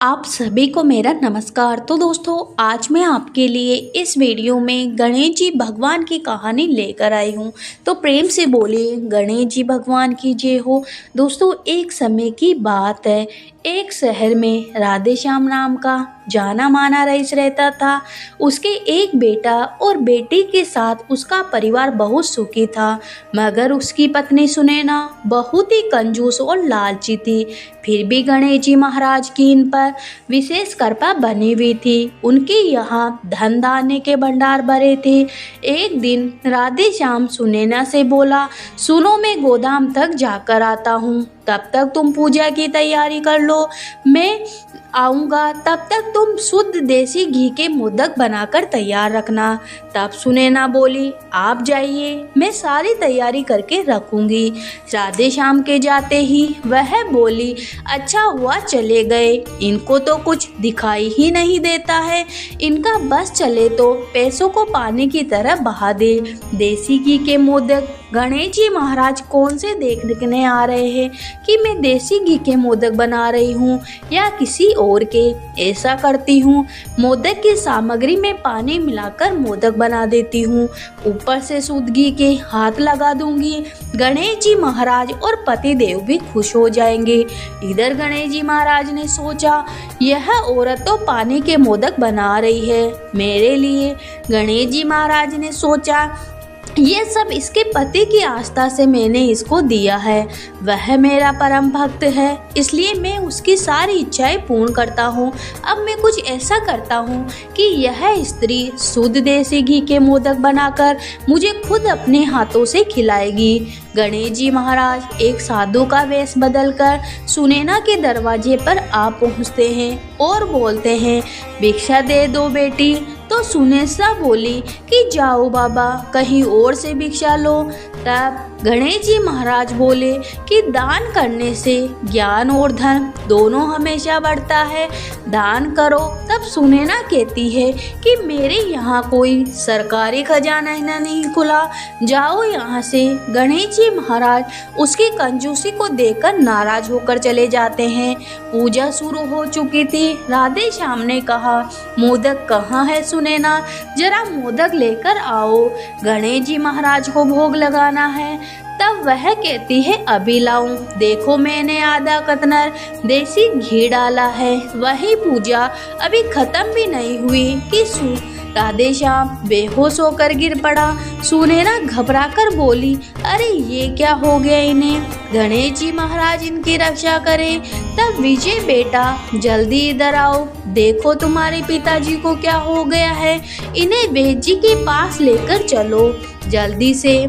आप सभी को मेरा नमस्कार। तो दोस्तों, आज मैं आपके लिए इस वीडियो में गणेश जी भगवान की कहानी लेकर आई हूँ। तो प्रेम से बोलिए गणेश जी भगवान की जय हो। दोस्तों, एक समय की बात है, एक शहर में राधे श्याम नाम का जाना माना रईस रहता था। उसके एक बेटा और बेटी के साथ उसका परिवार बहुत सुखी था, मगर उसकी पत्नी सुनैना बहुत ही कंजूस और लालची थी। फिर भी गणेश जी महाराज की इन पर विशेष कृपा बनी हुई थी। उनके यहाँ धन धान्य के भंडार भरे थे। एक दिन राधे श्याम सुनैना से बोला, सुनो, मैं गोदाम तक जाकर आता हूँ, तब तक तुम पूजा की तैयारी कर लो। मैं आऊँगा, तब तक तुम शुद्ध देसी घी के मोदक बनाकर तैयार रखना। तब सुनैना बोली, आप जाइए, मैं सारी तैयारी करके रखूंगी। राधे श्याम के जाते ही वह बोली, अच्छा हुआ चले गए, इनको तो कुछ दिखाई ही नहीं देता है। इनका बस चले तो पैसों को पानी की तरह बहा दे। देसी घी के मोदक गणेश जी महाराज कौन से देखने आ रहे हैं कि मैं देसी घी के मोदक बना रही हूँ या किसी और के। ऐसा करती हूँ, मोदक की सामग्री में पानी मिलाकर मोदक बना देती हूँ, ऊपर से शुद्ध घी के हाथ लगा दूंगी। गणेश जी महाराज और पति देव भी खुश हो जाएंगे। इधर गणेश जी महाराज ने सोचा, यह औरत तो पानी के मोदक बना रही है मेरे लिए। गणेश जी महाराज ने सोचा, ये सब इसके पति की आस्था से मैंने इसको दिया है। वह मेरा परम भक्त है, इसलिए मैं उसकी सारी इच्छाएं पूर्ण करता हूँ। अब मैं कुछ ऐसा करता हूँ कि यह स्त्री शुद्ध देसी घी के मोदक बनाकर मुझे खुद अपने हाथों से खिलाएगी। गणेश जी महाराज एक साधु का वेश बदलकर सुनैना के दरवाजे पर आ पहुँचते हैं और बोलते हैं, भिक्षा दे दो बेटी। तो सुनैना बोली कि जाओ बाबा, कहीं और से भिक्षा लो। तब गणेश जी महाराज बोले कि दान करने से ज्ञान और धन दोनों हमेशा बढ़ता है, दान करो। तब सुनैना कहती है कि मेरे यहाँ कोई सरकारी खजाना नहीं खुला, जाओ यहाँ से। गणेश जी महाराज उसकी कंजूसी को देखकर नाराज होकर चले जाते हैं। पूजा शुरू हो चुकी थी। राधे श्याम ने कहा, मोदक कहाँ है सुनैना, जरा मोदक लेकर आओ, गणेश जी महाराज को भोग लगाना है। तब वह कहती है, अभी लाऊं, देखो मैंने आधा कतनर देसी घी डाला है। वही पूजा अभी खत्म भी नहीं हुई कि राधे श्याम बेहोश होकर गिर पड़ा। सुनैना घबराकर बोली, अरे ये क्या हो गया इन्हें, गणेश जी महाराज इनकी रक्षा करें। तब विजय बेटा, जल्दी इधर आओ, देखो तुम्हारे पिताजी को क्या हो गया है, इन्हें वैद्य जी के पास लेकर चलो। जल्दी से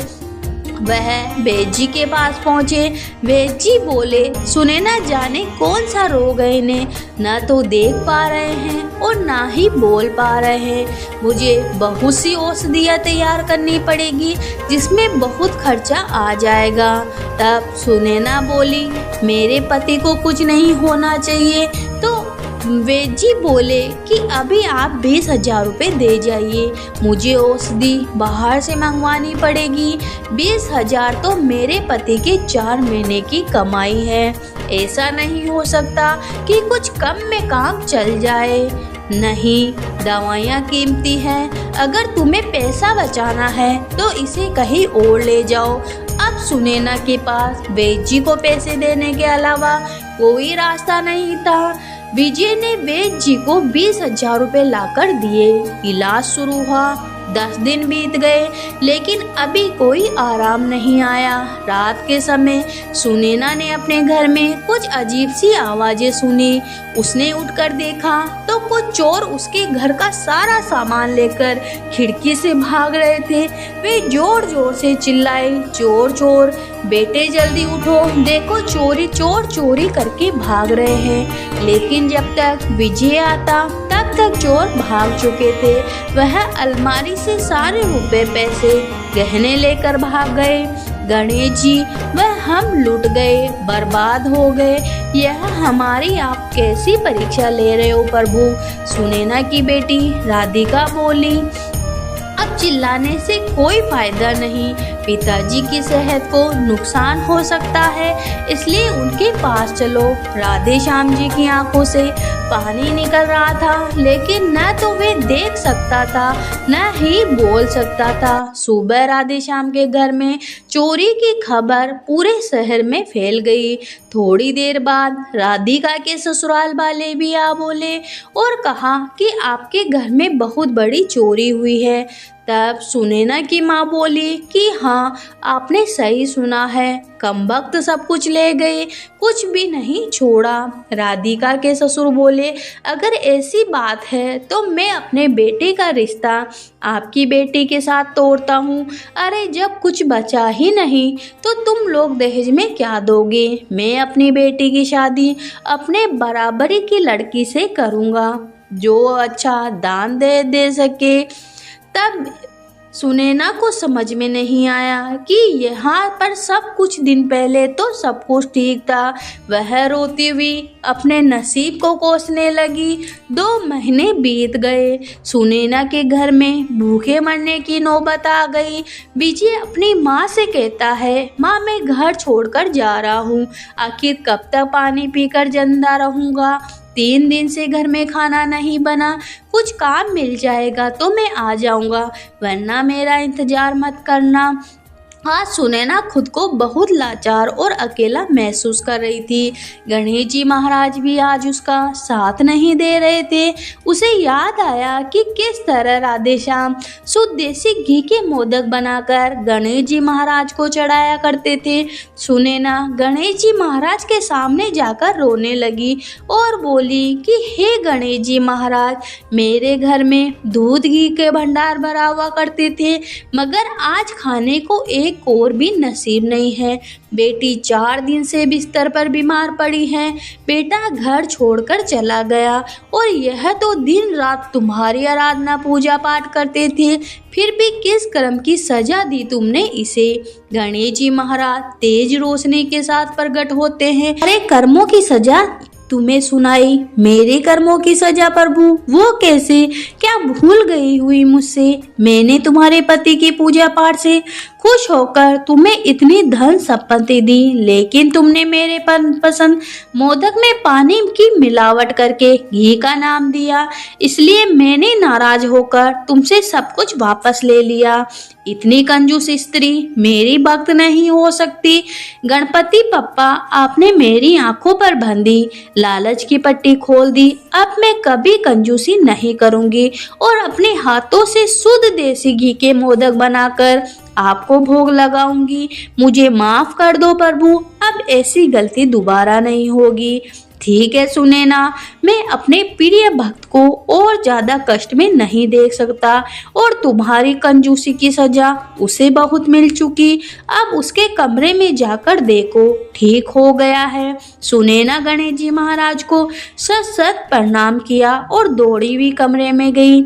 वह वैद्य जी के पास पहुँचे। वैद्य जी बोले, सुनैना जाने कौन सा रोग है इन्हें, न तो देख पा रहे हैं और ना ही बोल पा रहे हैं। मुझे बहुत सी औषधियाँ तैयार करनी पड़ेगी, जिसमें बहुत खर्चा आ जाएगा। तब सुनैना बोली, मेरे पति को कुछ नहीं होना चाहिए। तो वैद्य जी बोले कि अभी आप 20,000 रुपये दे जाइए, मुझे औषधि बाहर से मंगवानी पड़ेगी। 20,000 तो मेरे पति के 4 महीने की कमाई है। ऐसा नहीं हो सकता कि कुछ कम में काम चल जाए। नहीं, दवाइयाँ कीमती हैं, अगर तुम्हें पैसा बचाना है तो इसे कहीं और ले जाओ। अब सुनैना के पास वैद्य जी को पैसे देने के अलावा कोई रास्ता नहीं था। विजय ने वैद्य जी को 20,000 रुपये लाकर दिए। इलाज शुरू हुआ। 10 दिन बीत गए, लेकिन अभी कोई आराम नहीं आया। रात के समय सुनैना ने अपने घर में कुछ अजीब सी आवाजें सुनी। उसने उठकर देखा तो कुछ चोर उसके घर का सारा सामान लेकर खिड़की से भाग रहे थे। वे जोर जोर से चिल्लाए, चोर चोर, बेटे जल्दी उठो, देखो चोर चोरी करके भाग रहे हैं। लेकिन जब तक विजय आता तब तक चोर भाग चुके थे। वह अलमारी से सारे रुपए पैसे गहने लेकर भाग गए। गणेश जी, वह हम लुट गए, बर्बाद हो गए। यह हमारी आप कैसी परीक्षा ले रहे हो प्रभु। सुनैना की बेटी राधिका बोली, अब चिल्लाने से कोई फायदा नहीं, पिताजी की सेहत को नुकसान हो सकता है, इसलिए उनके पास चलो। राधे श्याम जी की आंखों से पानी निकल रहा था, लेकिन न तो वे देख सकता था न ही बोल सकता था। सुबह राधे श्याम के घर में चोरी की खबर पूरे शहर में फैल गई। थोड़ी देर बाद राधिका के ससुराल वाले भी आ बोले और कहा कि आपके घर में बहुत बड़ी चोरी हुई है। तब सुनैना की माँ बोली कि हाँ, आपने सही सुना है, कमबख्त सब कुछ ले गए, कुछ भी नहीं छोड़ा। राधिका के ससुर बोले, अगर ऐसी बात है तो मैं अपने बेटे का रिश्ता आपकी बेटी के साथ तोड़ता हूँ। अरे जब कुछ बचा ही नहीं तो तुम लोग दहेज में क्या दोगे? मैं अपनी बेटी की शादी अपने बराबरी की लड़की से करूँगा, जो अच्छा दान दे सके। तब सुनैना को समझ में नहीं आया कि यहाँ पर सब कुछ दिन पहले तो सब कुछ ठीक था। वह रोती हुई अपने नसीब को कोसने लगी। 2 महीने बीत गए। सुनैना के घर में भूखे मरने की नौबत आ गई। विजय अपनी माँ से कहता है, माँ मैं घर छोड़कर जा रहा हूँ, आखिर कब तक पानी पीकर जिंदा रहूँगा? 3 दिन से घर में खाना नहीं बना, कुछ काम मिल जाएगा तो मैं आ जाऊंगा, वरना मेरा इंतजार मत करना। आज सुनैना खुद को बहुत लाचार और अकेला महसूस कर रही थी। गणेश जी महाराज भी आज उसका साथ नहीं दे रहे थे। उसे याद आया कि किस तरह राधे श्याम शुद्ध देसी घी के मोदक बनाकर गणेश जी महाराज को चढ़ाया करते थे। सुनैना गणेश जी महाराज के सामने जाकर रोने लगी और बोली कि हे गणेश जी महाराज, मेरे घर में दूध घी के भंडार भरा हुआ करते थे, मगर आज खाने को एक और भी नसीब नहीं है। बेटी 4 दिन से बिस्तर पर बीमार पड़ी है, बेटा घर छोड़कर चला गया और यह तो दिन रात तुम्हारी आराधना पूजा पाठ करते थे, फिर भी किस कर्म की सजा दी तुमने इसे? गणेश जी महाराज तेज रोशनी के साथ प्रकट होते हैं। अरे कर्मों की सजा तुम्हें सुनाई, मेरे कर्मों की सजा प्रभु, वो कैसे? क्या भूल गई हुई मुझसे? मैंने तुम्हारे पति की पूजा पाठ से खुश होकर तुम्हें इतनी धन संपत्ति दी, लेकिन तुमने मेरे पसंद मोदक में पानी की मिलावट करके घी का नाम दिया, इसलिए मैंने नाराज होकर तुमसे सब कुछ वापस ले लिया। इतनी कंजूस स्त्री मेरी भक्त नहीं हो सकती। गणपति पप्पा, आपने मेरी आंखों पर बंधी लालच की पट्टी खोल दी। अब मैं कभी कंजूसी नहीं करूंगी और अपने हाथों से शुद्ध देसी घी के मोदक बनाकर आपको भोग लगाऊंगी। मुझे माफ कर दो प्रभु, अब ऐसी गलती दोबारा नहीं होगी। ठीक है सुनैना, मैं अपने प्रिय भक्त को और ज्यादा कष्ट में नहीं देख सकता और तुम्हारी कंजूसी की सजा उसे बहुत मिल चुकी। अब उसके कमरे में जाकर देखो, ठीक हो गया है। सुनैना गणेश जी महाराज को सत सत प्रणाम किया और दौड़ी हुई कमरे में गई।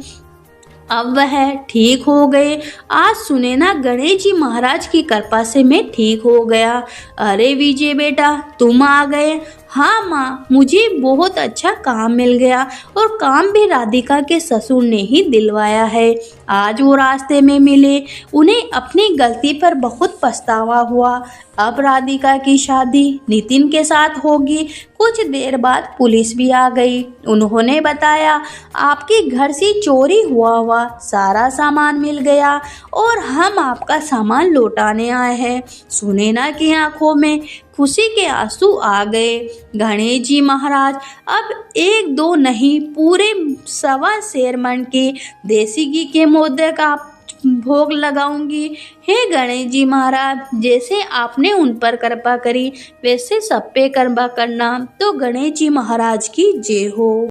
अब वह ठीक हो गए। आज सुनैना गणेश जी महाराज की कृपा से मैं ठीक हो गया। अरे विजय बेटा, तुम आ गए? हाँ माँ, मुझे बहुत अच्छा काम मिल गया और काम भी राधिका के ससुर ने ही दिलवाया है। आज वो रास्ते में मिले, उन्हें अपनी गलती पर बहुत पछतावा हुआ। अब राधिका की शादी नितिन के साथ होगी। कुछ देर बाद पुलिस भी आ गई। उन्होंने बताया, आपके घर से चोरी हुआ सारा सामान मिल गया और हम आपका सामान लौटाने आए हैं। सुनैना की आंखों में खुशी के आंसू आ गए। गणेश जी महाराज, अब 1-2 नहीं, पूरे 1.25 सेर मन के देसी घी के मोदक आप भोग लगाऊंगी। हे गणेश जी महाराज, जैसे आपने उन पर कृपा करी वैसे सब पे कृपा करना। तो गणेश जी महाराज की जय हो।